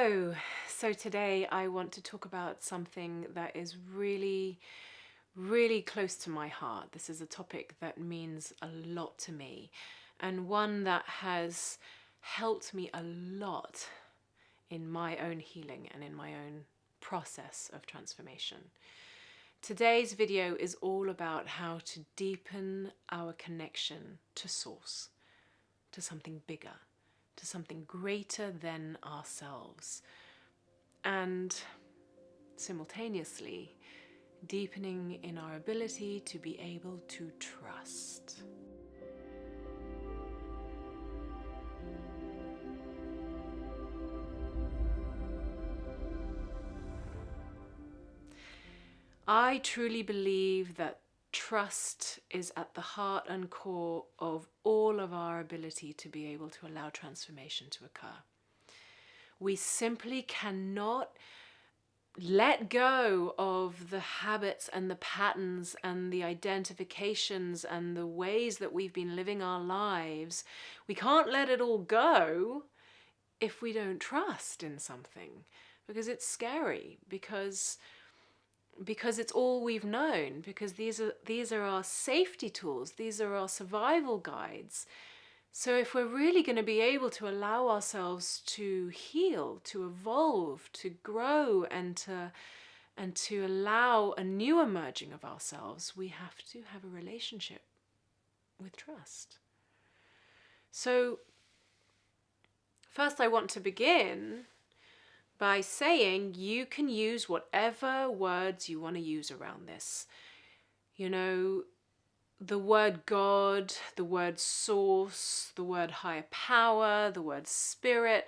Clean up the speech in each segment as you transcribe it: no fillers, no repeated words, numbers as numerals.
Hello. So today I want to talk about something that is really, really close to my heart. This is a topic that means a lot to me, and one that has helped me a lot in my own healing and in my own process of transformation. Today's video is all about how to deepen our connection to Source, to something bigger, to something greater than ourselves, and simultaneously deepening in our ability to be able to trust. I truly believe that trust is at the heart and core of all of our ability to be able to allow transformation to occur. We simply cannot let go of the habits and the patterns and the identifications and the ways that we've been living our lives. We can't let it all go if we don't trust in something, because it's scary, because it's all we've known, because these are our safety tools, these are our survival guides. So if we're really going to be able to allow ourselves to heal, to evolve, to grow, and to allow a new emerging of ourselves, we have to have a relationship with trust. So first I want to begin by saying you can use whatever words you want to use around this. You know, the word God, the word source, the word higher power, the word spirit.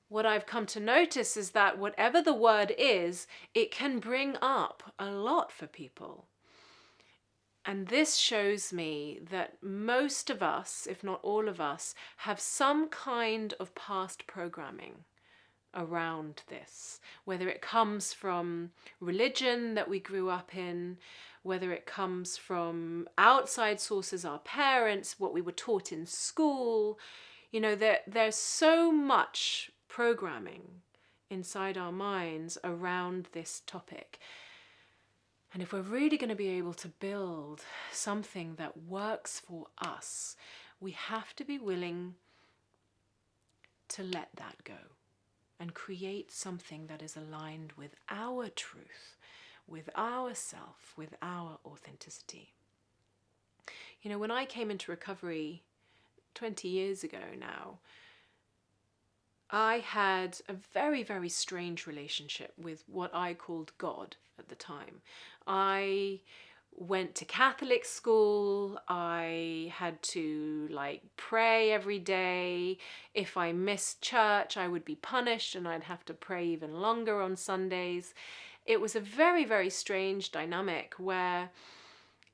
What I've come to notice is that whatever the word is, it can bring up a lot for people. And this shows me that most of us, if not all of us, have some kind of past programming around this, whether it comes from religion that we grew up in, whether it comes from outside sources, our parents, what we were taught in school. You know, there's so much programming inside our minds around this topic. And if we're really going to be able to build something that works for us, we have to be willing to let that go and create something that is aligned with our truth, with our self, with our authenticity. You know, when I came into recovery 20 years ago now, I had a very, very strange relationship with what I called God at the time. I went to Catholic school. I had to pray every day. If I missed church, I would be punished and I'd have to pray even longer on Sundays. It was a very, very strange dynamic where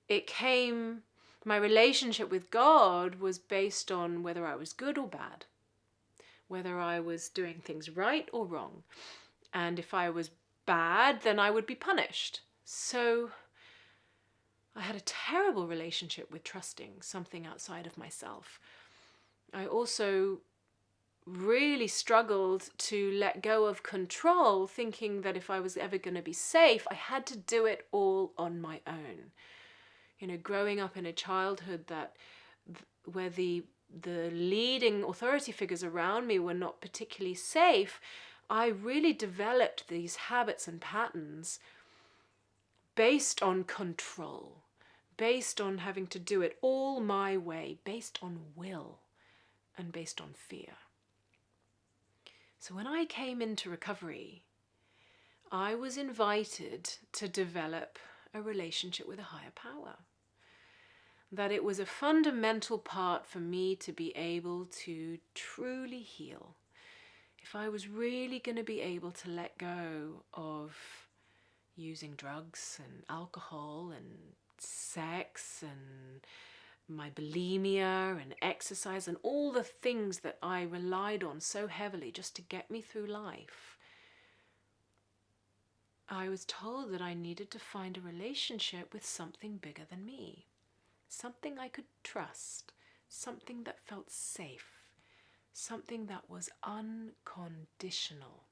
my relationship with God was based on whether I was good or bad, whether I was doing things right or wrong. And if I was bad, then I would be punished. So I had a terrible relationship with trusting something outside of myself. I also really struggled to let go of control, thinking that if I was ever going to be safe, I had to do it all on my own. You know, growing up in a childhood where the leading authority figures around me were not particularly safe, I really developed these habits and patterns based on control, based on having to do it all my way, based on will, and based on fear. So when I came into recovery, I was invited to develop a relationship with a higher power. That it was a fundamental part for me to be able to truly heal. If I was really going to be able to let go of using drugs and alcohol and sex and my bulimia and exercise and all the things that I relied on so heavily just to get me through life, I was told that I needed to find a relationship with something bigger than me. Something I could trust, something that felt safe, something that was unconditional.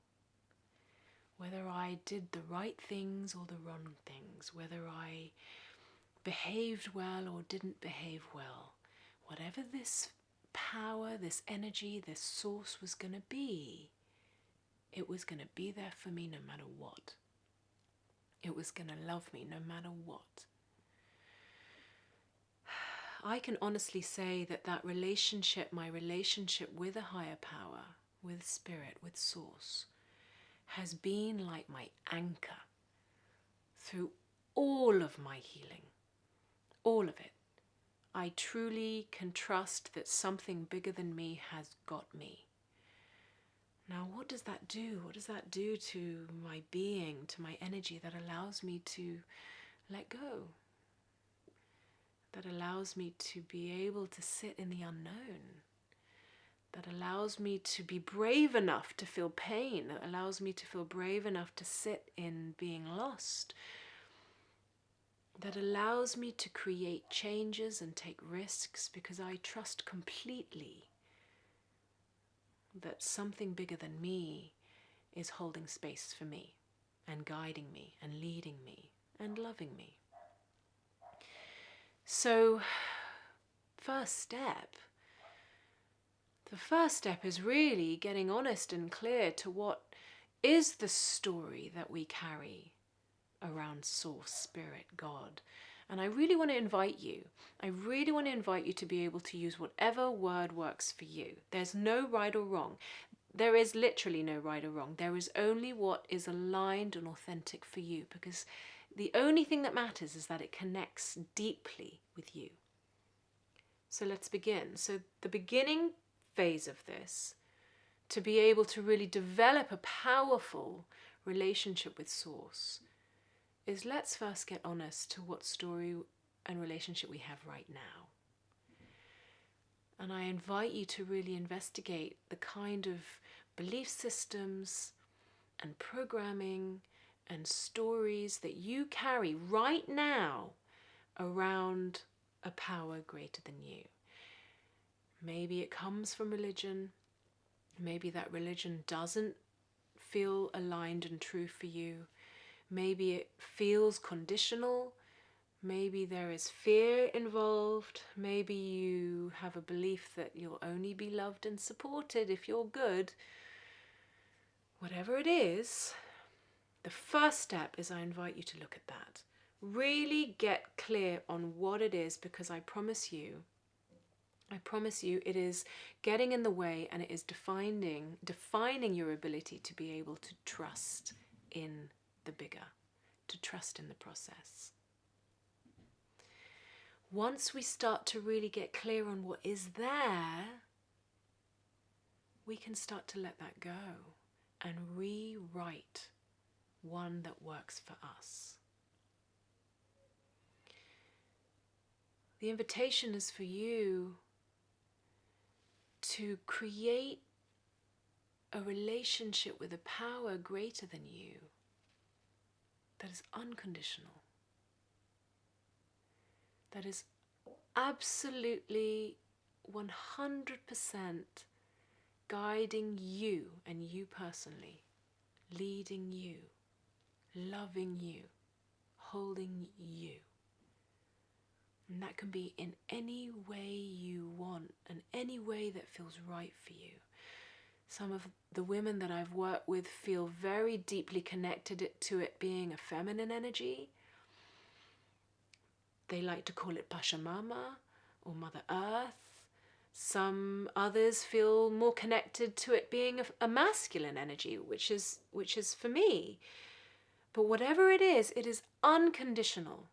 whether I did the right things or the wrong things, whether I behaved well or didn't behave well, whatever this power, this energy, this source was going to be, it was going to be there for me no matter what. It was going to love me no matter what. I can honestly say that that relationship, my relationship with a higher power, with spirit, with source, has been like my anchor through all of my healing, all of it. I truly can trust that something bigger than me has got me. Now, what does that do? What does that do to my being, to my energy that allows me to let go? That allows me to be able to sit in the unknown? That allows me to be brave enough to feel pain? That allows me to feel brave enough to sit in being lost? That allows me to create changes and take risks because I trust completely that something bigger than me is holding space for me and guiding me and leading me and loving me. So, the first step is really getting honest and clear to what is the story that we carry around Source, Spirit, God. And I really want to invite you to be able to use whatever word works for you. There's no right or wrong. There is literally no right or wrong. There is only what is aligned and authentic for you, because the only thing that matters is that it connects deeply with you. So let's begin. So the beginning phase of this, to be able to really develop a powerful relationship with Source, is let's first get honest to what story and relationship we have right now. And I invite you to really investigate the kind of belief systems and programming and stories that you carry right now around a power greater than you. Maybe it comes from religion. Maybe that religion doesn't feel aligned and true for you. Maybe it feels conditional. Maybe there is fear involved. Maybe you have a belief that you'll only be loved and supported if you're good. Whatever it is, the first step is I invite you to look at that. Really get clear on what it is, because I promise you it is getting in the way, and it is defining your ability to be able to trust in the bigger, to trust in the process. Once we start to really get clear on what is there, we can start to let that go and rewrite one that works for us. The invitation is for you to create a relationship with a power greater than you that is unconditional, that is absolutely 100% guiding you and you personally, leading you, loving you, holding you. And that can be in any way you want and any way that feels right for you. Some of the women that I've worked with feel very deeply connected to it being a feminine energy. They like to call it Pachamama or Mother Earth. Some others feel more connected to it being a masculine energy, which is for me. But whatever it is unconditional.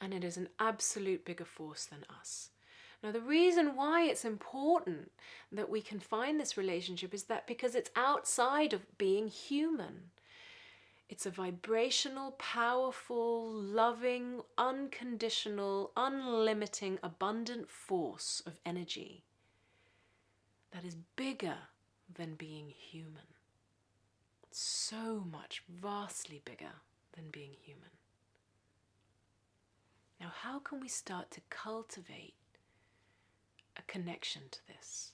And it is an absolute bigger force than us. Now, the reason why it's important that we can find this relationship is that because it's outside of being human. It's a vibrational, powerful, loving, unconditional, unlimiting, abundant force of energy that is bigger than being human. So much, vastly bigger than being human. Now, how can we start to cultivate a connection to this?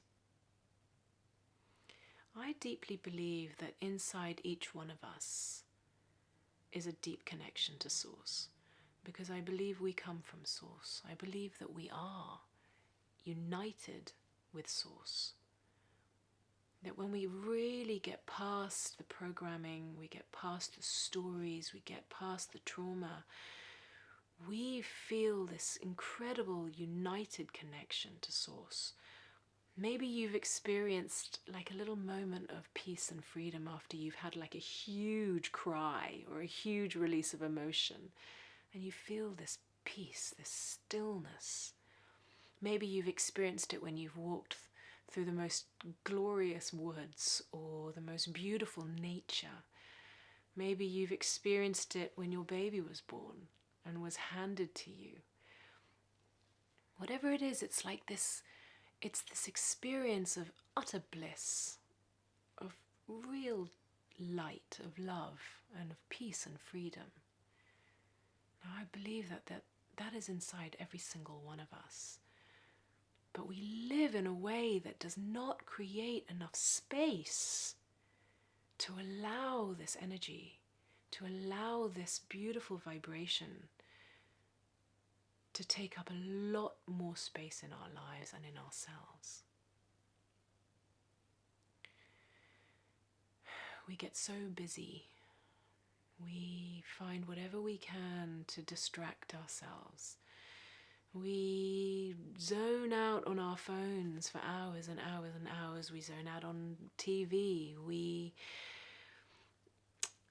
I deeply believe that inside each one of us is a deep connection to Source, because I believe we come from Source. I believe that we are united with Source. That when we really get past the programming, we get past the stories, we get past the trauma, we feel this incredible united connection to Source. Maybe you've experienced like a little moment of peace and freedom after you've had like a huge cry or a huge release of emotion, and you feel this peace, this stillness. Maybe you've experienced it when you've walked through the most glorious woods or the most beautiful nature. Maybe you've experienced it when your baby was born and was handed to you. Whatever it is, it's like this, it's this experience of utter bliss, of real light, of love, and of peace and freedom. Now, I believe that is inside every single one of us. But we live in a way that does not create enough space to allow this energy, to allow this beautiful vibration to take up a lot more space in our lives and in ourselves. We get so busy. We find whatever we can to distract ourselves. We zone out on our phones for hours and hours and hours. We zone out on TV. We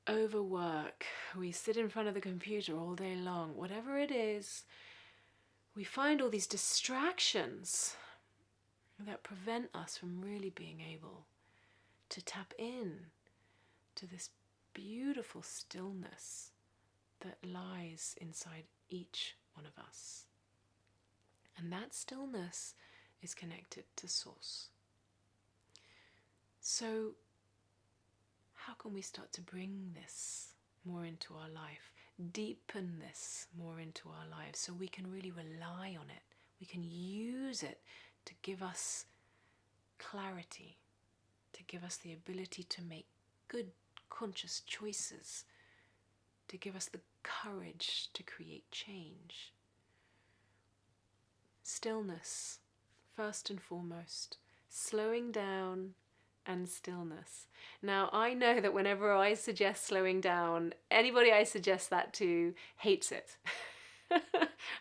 overwork. We sit in front of the computer all day long. Whatever it is, we find all these distractions that prevent us from really being able to tap in to this beautiful stillness that lies inside each one of us. And that stillness is connected to Source. So, how can we start to bring this more into our life? Deepen this more into our lives so we can really rely on it. We can use it to give us clarity, to give us the ability to make good, conscious choices, to give us the courage to create change. Stillness, first and foremost, slowing down and stillness. Now, I know that whenever I suggest slowing down, anybody I suggest that to hates it.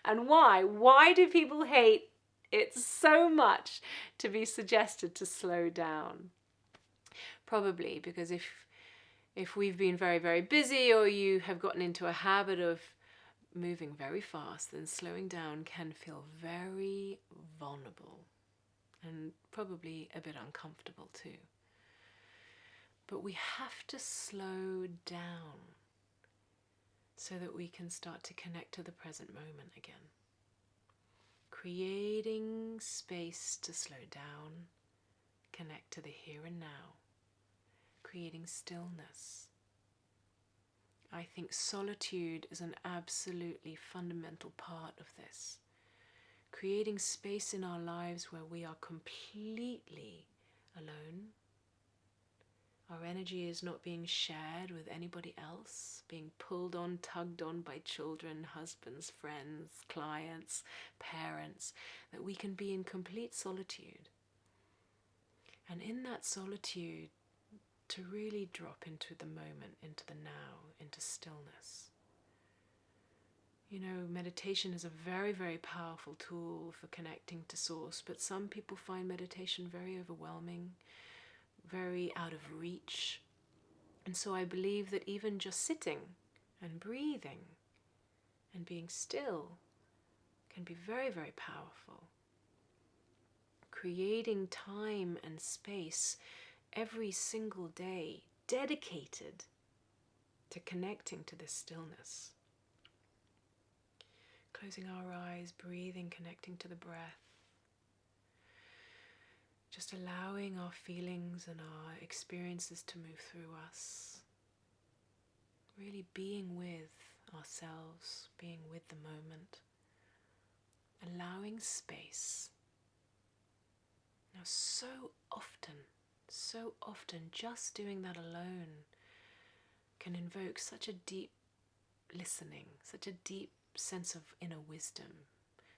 And why? Why do people hate it so much to be suggested to slow down? Probably because if we've been very, very busy, or you have gotten into a habit of moving very fast, then slowing down can feel very vulnerable and probably a bit uncomfortable too. But we have to slow down so that we can start to connect to the present moment again. Creating space to slow down, connect to the here and now, creating stillness. I think solitude is an absolutely fundamental part of this. Creating space in our lives where we are completely alone. Our energy is not being shared with anybody else, being pulled on, tugged on by children, husbands, friends, clients, parents, that we can be in complete solitude. And in that solitude, to really drop into the moment, into the now, into stillness. You know, meditation is a very, very powerful tool for connecting to Source, but some people find meditation very overwhelming, very out of reach. And so I believe that even just sitting and breathing and being still can be very, very powerful. Creating time and space every single day dedicated to connecting to this stillness. Closing our eyes, breathing, connecting to the breath. Just allowing our feelings and our experiences to move through us. Really being with ourselves, being with the moment. Allowing space. Now, so often So often, just doing that alone can invoke such a deep listening, such a deep sense of inner wisdom.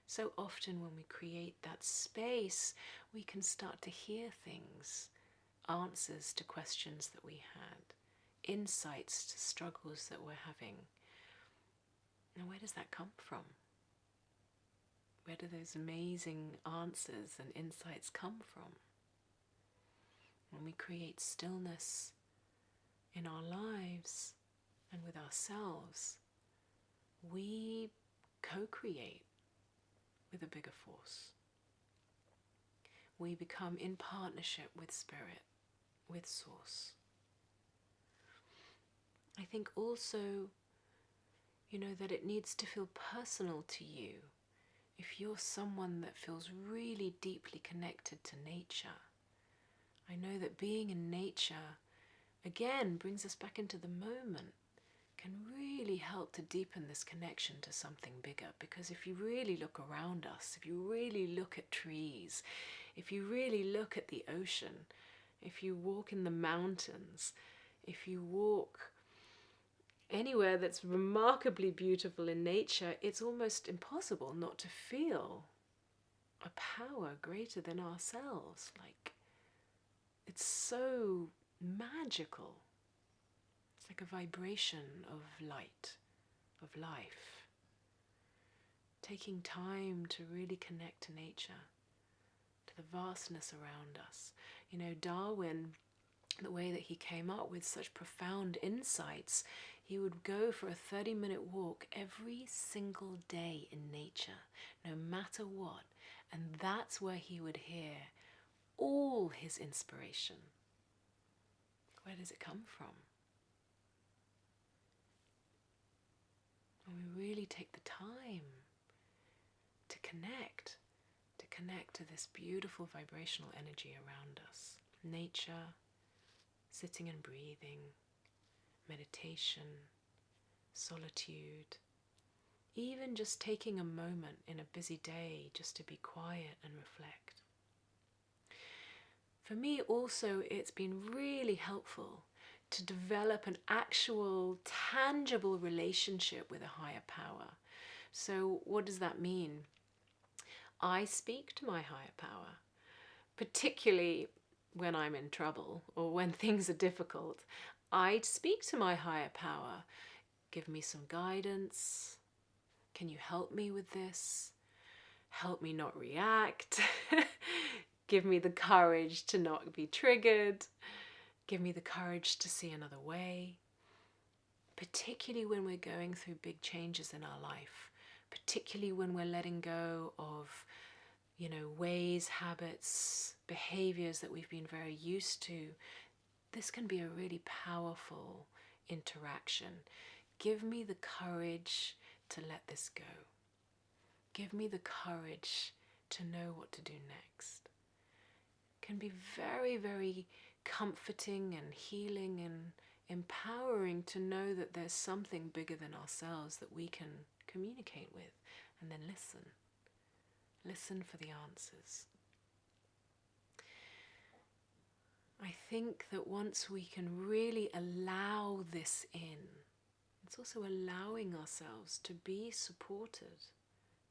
So often, when we create that space, we can start to hear things, answers to questions that we had, insights to struggles that we're having. Now, where does that come from? Where do those amazing answers and insights come from? When we create stillness in our lives and with ourselves, we co-create with a bigger force. We become in partnership with Spirit, with Source. I think also, that it needs to feel personal to you. If you're someone that feels really deeply connected to nature, I know that being in nature, again, brings us back into the moment, can really help to deepen this connection to something bigger. Because if you really look around us, if you really look at trees, if you really look at the ocean, if you walk in the mountains, if you walk anywhere that's remarkably beautiful in nature, it's almost impossible not to feel a power greater than ourselves. Like, it's so magical. It's like a vibration of light, of life. Taking time to really connect to nature, to the vastness around us. Darwin, the way that he came up with such profound insights, he would go for a 30-minute walk every single day in nature, no matter what. And that's where he would hear all his inspiration. Where does it come from? When we really take the time to connect to this beautiful vibrational energy around us. Nature, sitting and breathing, meditation, solitude, even just taking a moment in a busy day just to be quiet and reflect. For me also, it's been really helpful to develop an actual, tangible relationship with a higher power. So what does that mean? I speak to my higher power, particularly when I'm in trouble or when things are difficult. I speak to my higher power. Give me some guidance. Can you help me with this? Help me not react. Give me the courage to not be triggered. Give me the courage to see another way. Particularly when we're going through big changes in our life. Particularly when we're letting go of, ways, habits, behaviours that we've been very used to. This can be a really powerful interaction. Give me the courage to let this go. Give me the courage to know what to do next. It can be very, very comforting and healing and empowering to know that there's something bigger than ourselves that we can communicate with, and then listen. Listen for the answers. I think that once we can really allow this in, it's also allowing ourselves to be supported,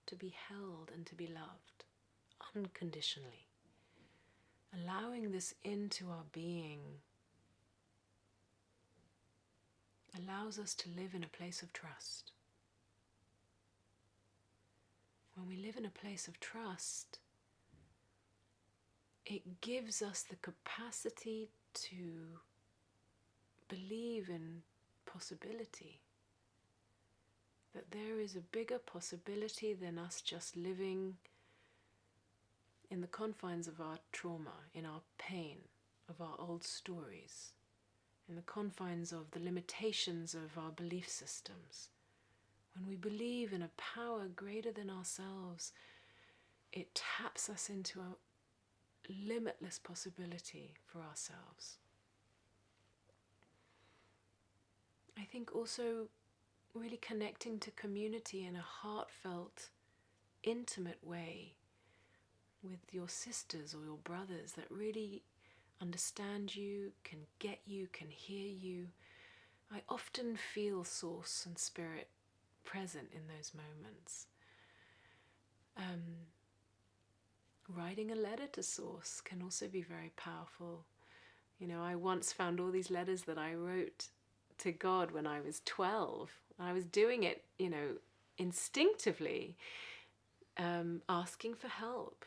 to be held and to be loved unconditionally. Allowing this into our being allows us to live in a place of trust. When we live in a place of trust, it gives us the capacity to believe in possibility. That there is a bigger possibility than us just living in the confines of our trauma, in our pain, of our old stories, in the confines of the limitations of our belief systems. When we believe in a power greater than ourselves, it taps us into a limitless possibility for ourselves. I think also really connecting to community in a heartfelt, intimate way with your sisters or your brothers that really understand you, can get you, can hear you. I often feel Source and Spirit present in those moments. Writing a letter to Source can also be very powerful. You know, I once found all these letters that I wrote to God when I was 12. I was doing it, you know, instinctively, asking for help.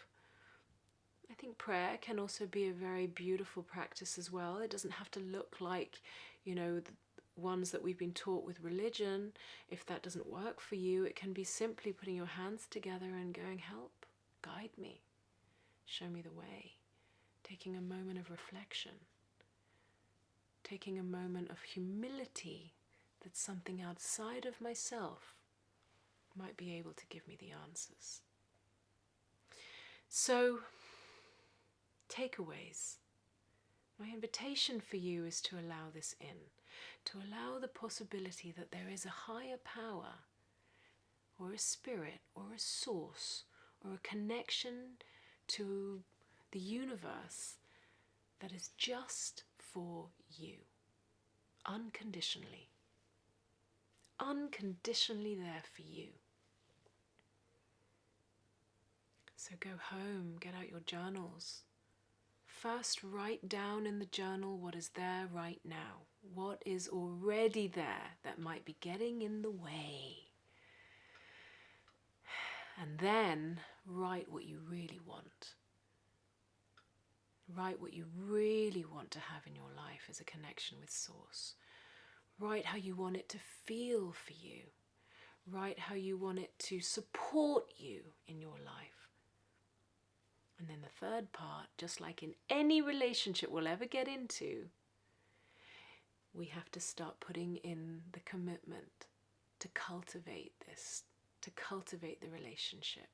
I think prayer can also be a very beautiful practice as well. It doesn't have to look like, you know, the ones that we've been taught with religion. If that doesn't work for you, it can be simply putting your hands together and going, help, guide me, show me the way. Taking a moment of reflection. Taking a moment of humility that something outside of myself might be able to give me the answers. So, takeaways. My invitation for you is to allow this in, to allow the possibility that there is a higher power, or a spirit, or a source, or a connection to the universe that is just for you, unconditionally. Unconditionally there for you. So go home, get out your journals. First, write down in the journal what is there right now. What is already there that might be getting in the way. And then write what you really want. Write what you really want to have in your life as a connection with Source. Write how you want it to feel for you. Write how you want it to support you in your life. And then the third part, just like in any relationship we'll ever get into, we have to start putting in the commitment to cultivate this, to cultivate the relationship.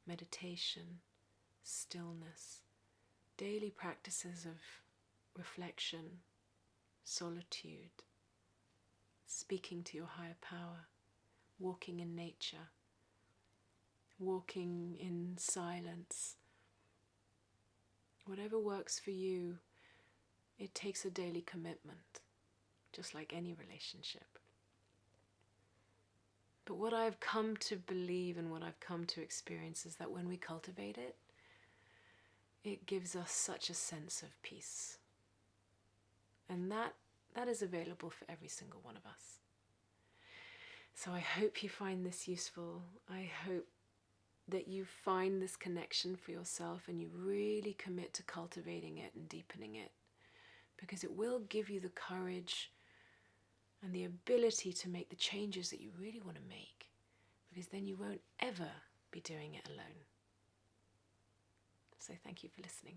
Meditation, stillness, daily practices of reflection, solitude, speaking to your higher power, walking in nature, walking in silence. Whatever works for you, it takes a daily commitment, just like any relationship. But what I've come to believe and what I've come to experience is that when we cultivate it, it gives us such a sense of peace. And that is available for every single one of us. So I hope you find this useful. I hope that you find this connection for yourself and you really commit to cultivating it and deepening it, because it will give you the courage and the ability to make the changes that you really want to make, because then you won't ever be doing it alone. So thank you for listening.